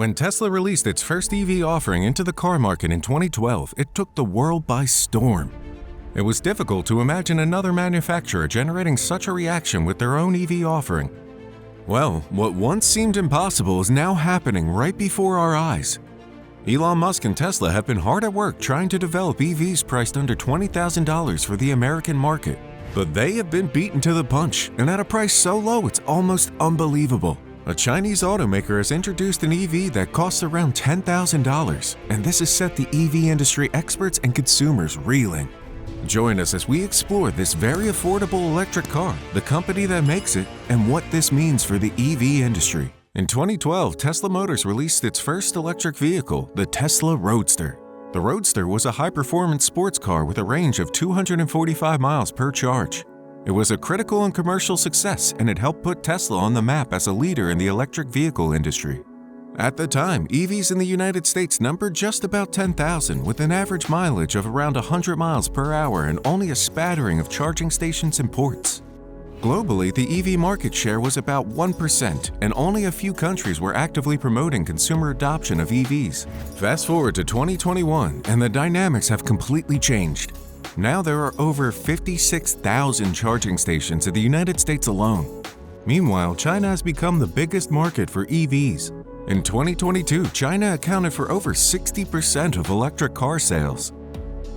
When Tesla released its first EV offering into the car market in 2012, it took the world by storm. It was difficult to imagine another manufacturer generating such a reaction with their own EV offering. Well, what once seemed impossible is now happening right before our eyes. Elon Musk and Tesla have been hard at work trying to develop EVs priced under $20,000 for the American market. But they have been beaten to the punch, and at a price so low it's almost unbelievable. A Chinese automaker has introduced an EV that costs around $10,000, and this has set the EV industry experts and consumers reeling. Join us as we explore this very affordable electric car, the company that makes it, and what this means for the EV industry. In 2012, Tesla Motors released its first electric vehicle, the Tesla Roadster. The Roadster was a high-performance sports car with a range of 245 miles per charge. It was a critical and commercial success, and it helped put Tesla on the map as a leader in the electric vehicle industry. At the time, EVs in the United States numbered just about 10,000, with an average mileage of around 100 miles per hour and only a spattering of charging stations and ports. Globally, the EV market share was about 1%, and only a few countries were actively promoting consumer adoption of EVs. Fast forward to 2021, and the dynamics have completely changed. Now there are over 56,000 charging stations in the United States alone. Meanwhile, China has become the biggest market for EVs. In 2022, China accounted for over 60% of electric car sales.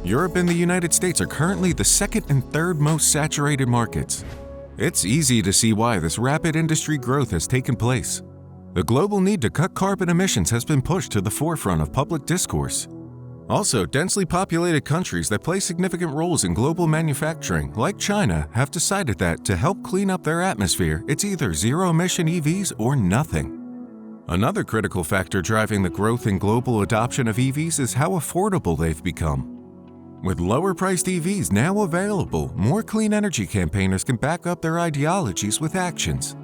Europe and the United States are currently the second and third most saturated markets. It's easy to see why this rapid industry growth has taken place. The global need to cut carbon emissions has been pushed to the forefront of public discourse. Also, densely populated countries that play significant roles in global manufacturing, like China, have decided that to help clean up their atmosphere, it's either zero-emission EVs or nothing. Another critical factor driving the growth in global adoption of EVs is how affordable they've become. With lower-priced EVs now available, more clean energy campaigners can back up their ideologies with actions.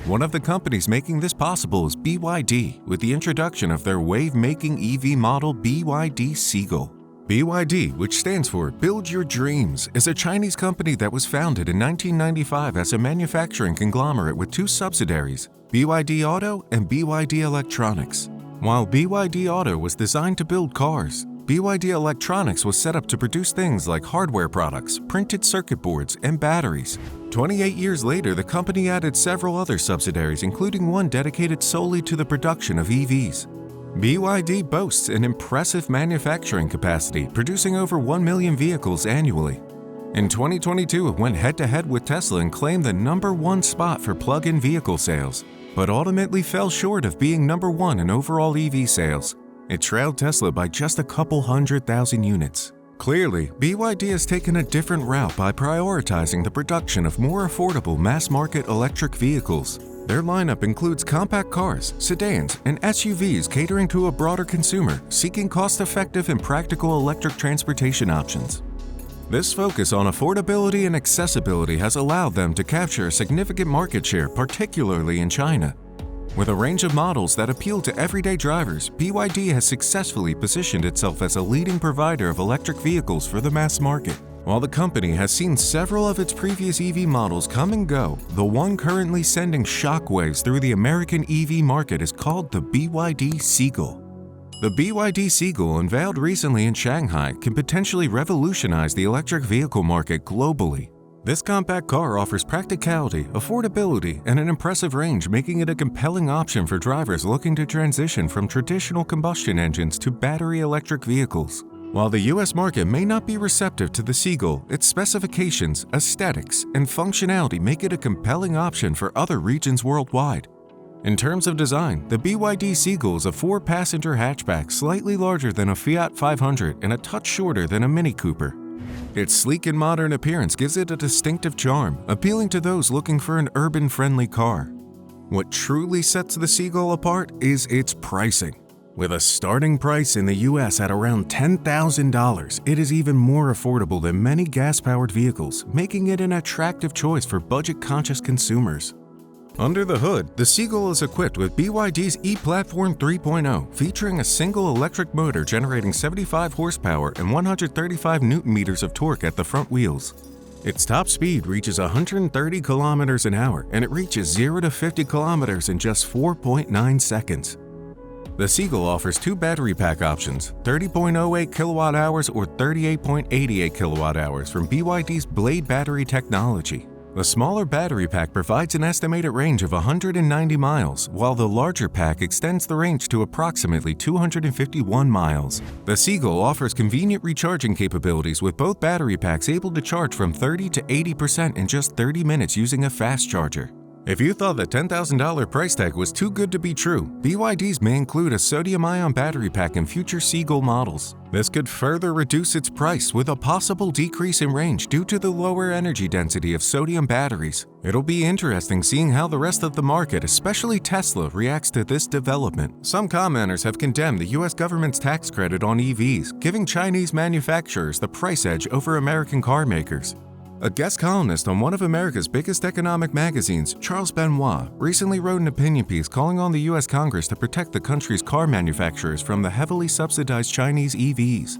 One of the companies making this possible is BYD, with the introduction of their wave-making EV model BYD Seagull. BYD, which stands for Build Your Dreams, is a Chinese company that was founded in 1995 as a manufacturing conglomerate with two subsidiaries, BYD Auto and BYD Electronics. While BYD Auto was designed to build cars, BYD Electronics was set up to produce things like hardware products, printed circuit boards, and batteries. 28 years later, the company added several other subsidiaries, including one dedicated solely to the production of EVs. BYD boasts an impressive manufacturing capacity, producing over 1 million vehicles annually. In 2022, it went head-to-head with Tesla and claimed the #1 spot for plug-in vehicle sales, but ultimately fell short of being #1 in overall EV sales. It trailed Tesla by just a couple 100,000 units. Clearly, BYD has taken a different route by prioritizing the production of more affordable mass-market electric vehicles. Their lineup includes compact cars, sedans, and SUVs catering to a broader consumer seeking cost-effective and practical electric transportation options. This focus on affordability and accessibility has allowed them to capture a significant market share, particularly in China. With a range of models that appeal to everyday drivers, BYD has successfully positioned itself as a leading provider of electric vehicles for the mass market. While the company has seen several of its previous EV models come and go, the one currently sending shockwaves through the American EV market is called the BYD Seagull. The BYD Seagull, unveiled recently in Shanghai, can potentially revolutionize the electric vehicle market globally. This compact car offers practicality, affordability, and an impressive range, making it a compelling option for drivers looking to transition from traditional combustion engines to battery electric vehicles. While the US market may not be receptive to the Seagull, its specifications, aesthetics, and functionality make it a compelling option for other regions worldwide. In terms of design, the BYD Seagull is a 4-passenger hatchback slightly larger than a Fiat 500 and a touch shorter than a Mini Cooper. Its sleek and modern appearance gives it a distinctive charm, appealing to those looking for an urban-friendly car. What truly sets the Seagull apart is its pricing. With a starting price in the US at around $10,000, it is even more affordable than many gas-powered vehicles, making it an attractive choice for budget-conscious consumers. Under the hood, the Seagull is equipped with BYD's e-Platform 3.0, featuring a single electric motor generating 75 horsepower and 135 Nm of torque at the front wheels. Its top speed reaches 130 km/h, and it reaches 0 to 50 km in just 4.9 seconds. The Seagull offers two battery pack options, 30.08 kilowatt-hours or 38.88 kilowatt-hours from BYD's Blade battery technology. The smaller battery pack provides an estimated range of 190 miles, while the larger pack extends the range to approximately 251 miles. The Seagull offers convenient recharging capabilities with both battery packs able to charge from 30 to 80% in just 30 minutes using a fast charger. If you thought the $10,000 price tag was too good to be true, BYD's may include a sodium-ion battery pack in future Seagull models. This could further reduce its price with a possible decrease in range due to the lower energy density of sodium batteries. It'll be interesting seeing how the rest of the market, especially Tesla, reacts to this development. Some commenters have condemned the US government's tax credit on EVs, giving Chinese manufacturers the price edge over American car makers. A guest columnist on one of America's biggest economic magazines, Charles Benoit, recently wrote an opinion piece calling on the U.S. Congress to protect the country's car manufacturers from the heavily subsidized Chinese EVs.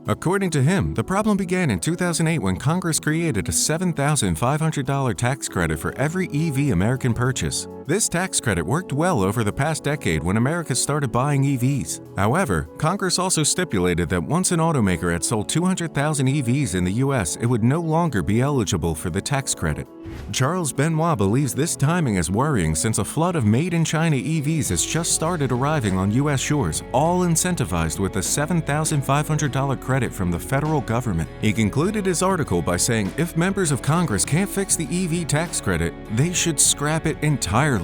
According to him, the problem began in 2008 when Congress created a $7,500 tax credit for every EV American purchase. This tax credit worked well over the past decade when America started buying EVs. However, Congress also stipulated that once an automaker had sold 200,000 EVs in the U.S., it would no longer be eligible for the tax credit. Charles Benoit believes this timing is worrying since a flood of made-in-China EVs has just started arriving on U.S. shores, all incentivized with a $7,500 credit from the federal government. He concluded his article by saying if members of Congress can't fix the EV tax credit, they should scrap it entirely.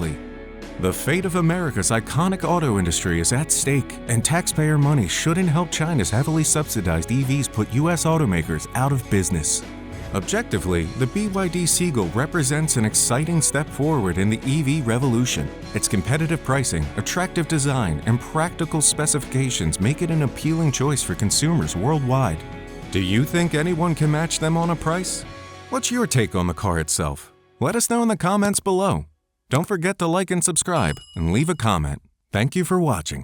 The fate of America's iconic auto industry is at stake, and taxpayer money shouldn't help China's heavily subsidized EVs put U.S. automakers out of business. Objectively, the BYD Seagull represents an exciting step forward in the EV revolution. Its competitive pricing, attractive design, and practical specifications make it an appealing choice for consumers worldwide. Do you think anyone can match them on a price? What's your take on the car itself? Let us know in the comments below. Don't forget to like and subscribe and leave a comment. Thank you for watching.